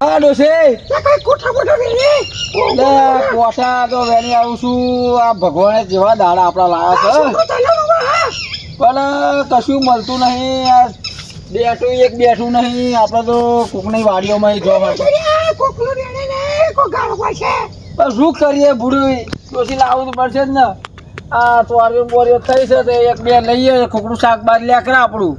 હા ડોશી કઈ કોઠા બોઠા વેરી કોઠા તો વેરી આવું છું. આ ભગવાને જેવા દાડા આપણા લાયા છે પણ કશું મળતું નહીં. આ બેઠું નહીં. આપણે તો કોકની વાડીઓમાં જોવા પણ શું કરીએ ભૂડું ડોશી લાવવું તો પડશે જ ને. આ ચોરીઓ બોરીઓ થઈ છે તો એક બે લઈએ ખોકડું શાકભાજી લે કરે આપણું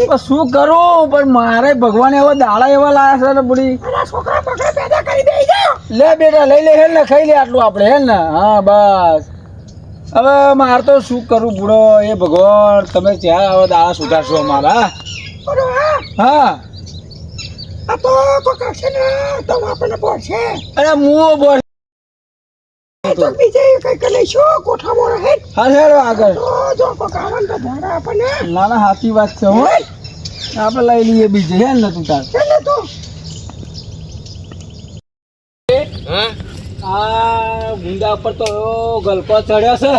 પણ શું કરું. પણ મારે ભગવાને એવા દાડા એવા લાયા છે ને બુડી. લે બેટા લઈ લે હેલ ને ખાઈ લે આટલું આપણે હેલ ને. હા બસ હવે મારે તો શું કરું બુડો. એ ભગવાન તમે ત્યાં હવે દાડા સુધારશો અમારા. હા અરે મુઓ બોલ ના ના સાચી વાત છે હો. આપણે લઈ લઈએ બીજે હે ને તું તાર. આ ગુંડા ઉપર તો ગલકો ચડ્યો છે.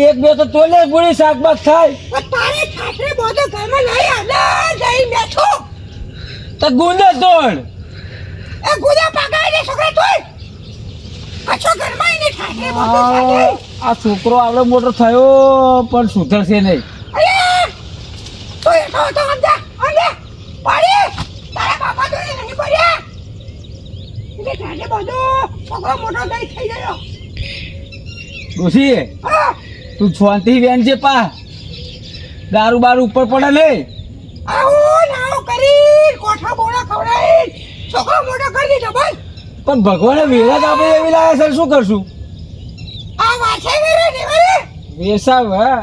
એક બે તો તોલે ગોળી શાકભાગ થાય તો ગુંદા તોડ આ છોકરો આવડો મોટો થયો પણ સુધરશે નહીં. ડોશી તું શાંતિ બેન છે પા. દારૂ બારૂ ઉપર પડે ને પણ ભગવાને વેરાત આપે એવી લાગે સર શું કરશું. વેસાવ હા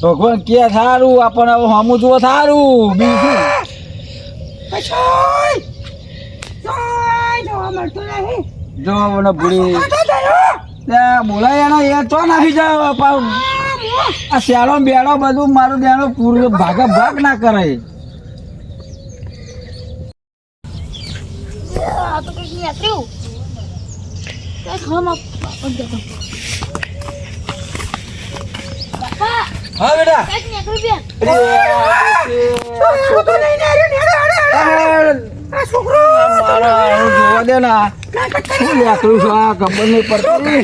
ભગવાન કે સારું આપણને હવે હમું જુઓ સારું બીજું જો મને ભૂલી બોલાય એનો એ તો નાખી જાય. આ શેડો બેડો બધું મારું બેડો પૂરું ભાગા ભાગ ના કરે. હા બેટા જોવા દે ના શું લેકડું છે આ ખબર નહીં પડતી.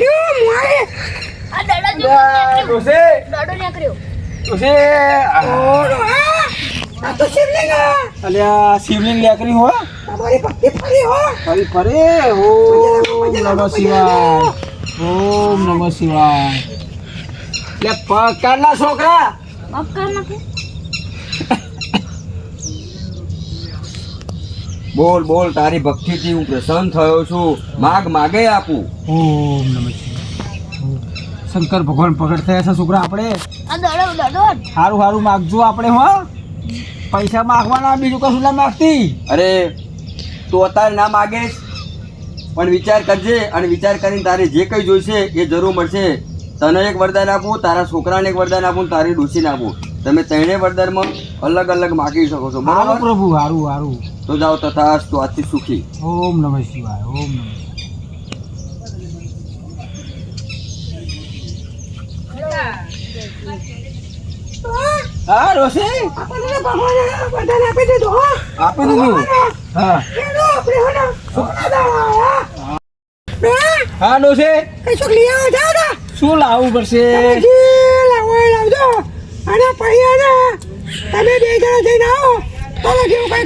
શિવલિંગ લેકરી હો ફરી ફરે. ઓમ નમઃ શિવાય ઓમ નમઃ શિવાય. લે પકડના છોકરા બોલ બોલ તારી ભક્તિથી હું પ્રસન્ન થયો છું. માગે આપું. ઓમ નમઃ શિવાય. શંકર ભગવાન પકડ થયા છે છોકરા. આપણે સારું સારું માગજો આપણે. હો પૈસા માગવાના બીજું કશું ના માગતી. અરે તું અત્યારે ના માગીશ પણ વિચાર કરજે અને વિચાર કરીને તારે જે કંઈ જોઈશે એ જરૂર મળશે. તને એક વરદાન આપું, તારા છોકરાને એક વરદાન આપું, તારી ડોશીને આપું. તમે ત્રણેય વરદાનમાં અલગ અલગ માગી શકો છો. બરાબર પ્રભુ સારું સારું. તો જાઓ તથા તો આજથી સુખી. ઓમ નમઃ શિવાય ઓમ નમઃ શિવાય. હા રોશી આપી દીધું. હા હા ડોશી શું લાવવું પડશે. અને પૈયા તમે બે જણા જઈને આવો તો જેવું કઈ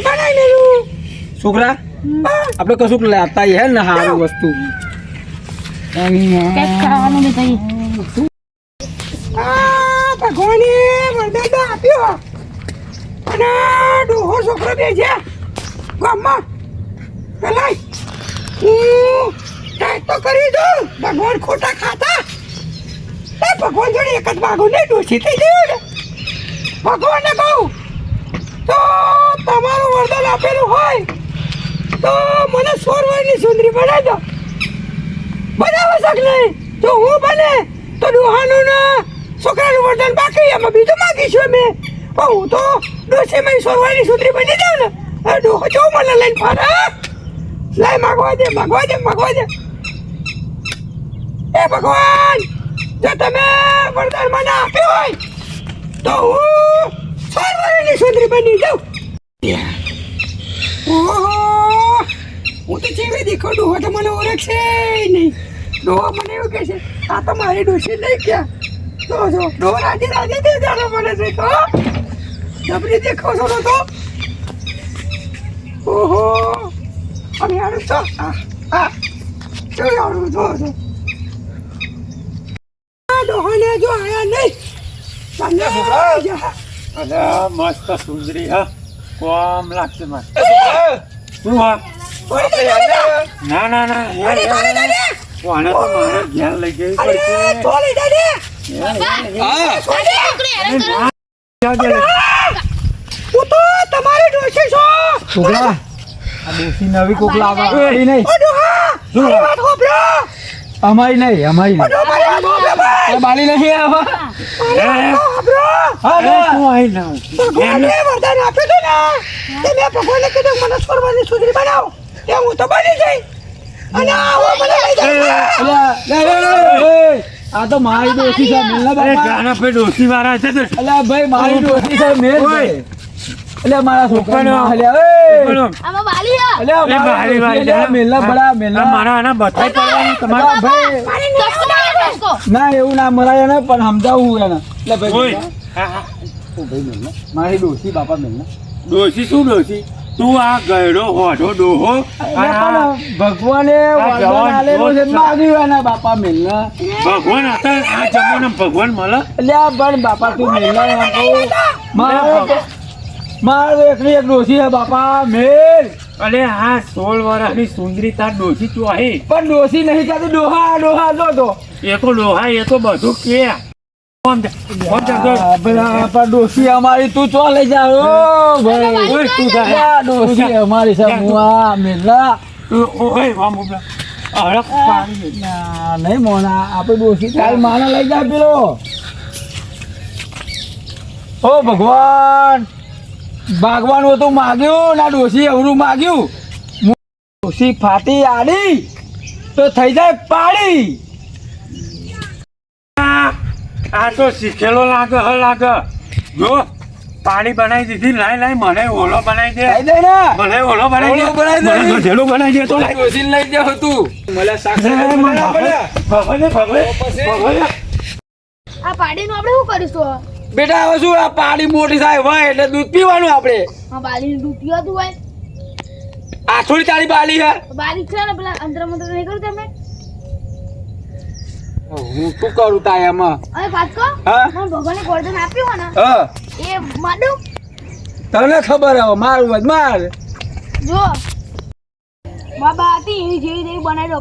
બનાવી લેલું. છોકરા આપણે કશું લાવતા હે ને સારું વસ્તુ. ભગવાને વરદાન આપ્યો અને ડોહો છોકરો બે છે ગામમાં પેલા હું ટાઈટ તો કરી દઉં. ભગવાન ખોટા ખાતા ભગવાન જોડે એક જ માગો ને ડોસી થઈ ગયું ને. ભગવાનને કહું તો તમારું વરદાન આપેલું હોય તો મને 16 વર્ષની સુંદરી બનાવી દો. બનાવો શક નહીં જો હું બને તો ડોહાનું ને છોકરાનું વરદાન બાકી એમાં બીજું માગીશું અમે. પણ હું તો ડોસી માં 16 વર્ષની સુંદરી બની જાઉં ને ડોહો જો મને લઈને ફરે લાય માગવા દે એ ભગવાન જો તમે વરદાન મને આપ્યું હોય તો હું સર્વની સુંદરી બની જાઉં ઓહો હું તો જેવી દેખો ડોહો તો મને ઓળખશે નહીં ડોહો મને એવું કહે છે આ તો મારી ડોશી લઈ ગયા જો ડોહો રાજી તે જાણો મને છે તો જબરી દેખો છો તો ઓહો અમે આવું તો જો આવું જો ડોહાને જો આયા નહીં તમને અરે મસ્ત સુંદરી હા કોમ લાગશે મને શું હા ના ના ના કોને તો મારે ઘેર લઈ જવી પડશે હું તો તમારી ડોશી છું છોકરા આ દેશી નવી કોક લાગે એ નહીં ઓ ડોહા મારી વાત હોભળો અમારી નહીં મારી વાત હોભળો ભાઈ એ બાલી નહીં આવા હોભળો શું આવી ના ભગવાને વરદાન આપ્યું હતું ને તે મેં ભગવાનને કીધું મને સ્વર્ગની સુંદરી બનાવો તે હું તો બની જઈ અને આવો મને લઈ જાય આ તો મારી ડોશી છે મેલના બાપા ગાના પે ડોસી વાળા છે તો અલ્યા ભાઈ મારી ડોશી છે મેલ છે એટલે મારા છોકરાને ઉપરનો. અલ્યા આમાં બાલી હે. અલ્યા અરે બારી બારી અલ્યા મેલના બડા મેલના મારા આના બતાઈ પડવાનું તમારે અલ્યા ભાઈ કસકો મારે કસકો. ના એવું ના મરાય ને પણ સમજાવું એને એટલે ભાઈ ઓય મેલના. હા, હા. ઓ ભાઈ મેલના મારી ડોશી બાપા મેલના ડોસી શું ડોસી તું આ ગયડો હોઢો ડોહો અલ્યા પણ ભગવાને વરદાન જવાન આલેલું છે જોત માગ્યું એના બાપા મેલના ભગવાન હતા આ જમાના ભગવાન મળે અલ્યા પણ બાપા તું મેલના એમ કહું મારો એકની એક ડોશી છે બાપા મેલ અરે આ 16 વર્ષની સુંદરી તાર ડોસી તું આહી પણ ડોશી નહીં કહેતી ડોહા ડોહા જો તો એ તો ડોહા એ તો બધું કે કોમ જા પણ ડોશી અમારી તું ચો લઈ જા ઓ ભાઈ ઓય તું જા અલ્યા, ડોશી અમારી છે હું આ મેલા ઓય વામ ઉભા અરે પાણી ના નહીં મોના આપણે ડોશી કાલ માને લઈ જા પેલો ઓ ભગવાન ભાગવાનું હતું માગ્યું ના ડોશી અવરું માગ્યું ડોશી ફાટી આડી તો થઈ જાય પાડી આ તો શીખેલો લાગે જો પાણી બનાવી દીધી લાઈ મને ઓલો બનાવી દે થઈ જાય ને મને ઓલો બનાવી દે ઓલો બનાવી દે. મને ગધેડો બનાવી દે તો લાઈ ડોશી લઈ જાવ તું મને ભગવાને આ પાડીનું આપણે શું કરીશું? બેટા હવે શું આ પાડી મોટી થાય હોય એટલે દૂધ પીવાનું આપણે આ બાલીનું દૂધ પીવાતું હોય આ થોડી તારી બાલી હે તો બાલી છે ને પેલા અંતર મંત્ર નહીં કરું તમે હું શું કરું તાયામાં અને પાછો હા? મને ભગવાને વરદાન આપ્યું હોય ને હા એ માડું તને ખબર હવે મારું વધ માર જો બાબા હતી એવી જેવી તેવી બનાવી દો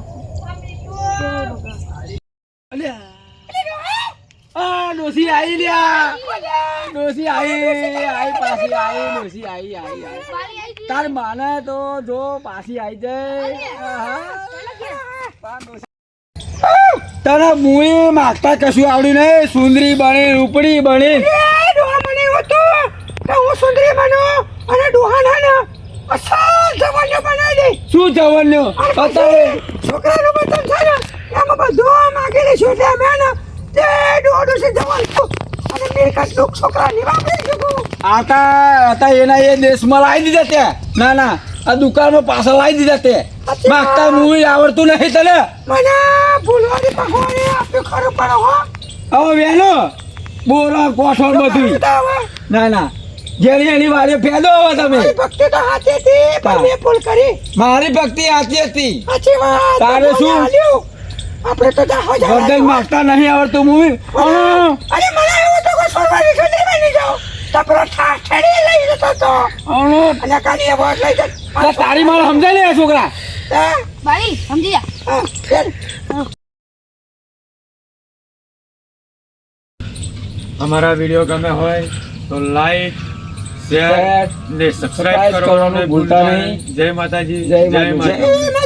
આ ડોસી આઈ લ્યા ડોસી આઈ પાછી આઈ ડોસી આઈ બાલી આવી ગઈ. તાર માને તો જો પાછી આઈ જાય તને મુએ માગતા કશું આવડ્યું નહીં સુંદરી બની રૂપડી બની એ ડોહા મને એવું હતું કે હું સુંદરી બનું અને ડોહાને ને અસલ જવાનીઓ બનાવી દઈ શું જવાનું અત્યારે છોકરાનું બતન છે ને એમાં બધું માગી લઈશું એટલે અમે ને તે ડોડું છે જવાન છું અને મેં દુઃખ છોકરાની વાપરી શકું હતા એના એ દેશમાં લાવી દીધા ત્યાં ના ના આ દુકાનમાં પાછા લાવી દીધા તે માગતા મુવી આવડતું નહીં તને મને ભૂલવાની ભગવાને આપ્યું ખરું પડો હો હવે વહેલો બોલો કોઠો બધું હવે ના ના જેની એની વારે ફેદો હવે તમે મારી ભક્તિ તો હાથે હતી પણ મેં ભૂલ કરી મારી ભક્તિ આતી હતી સાચી વાત તારે શું? ભગવાને આલ્યું. આપણે તો જાહો વર્ધન માગતા નહીં આવડતું મુવી અરે મને એવું તો કોઈ સોરવાની સુંદરી બની જાઓ તો પેલો ઠાઠ ઠેડી લઈ જતો તો અને કાની વાત લઈ જતો તારી મારે સમજાય ને આ છોકરા હા બાલી સમજી જા હા ફેર અમારા વિડીયો ગમે હોય તો લાઈક શેર ને સબસ્ક્રાઇબ કરવાનું ભૂલતા નહીં જય માતાજી જય માતાજી. જય માતા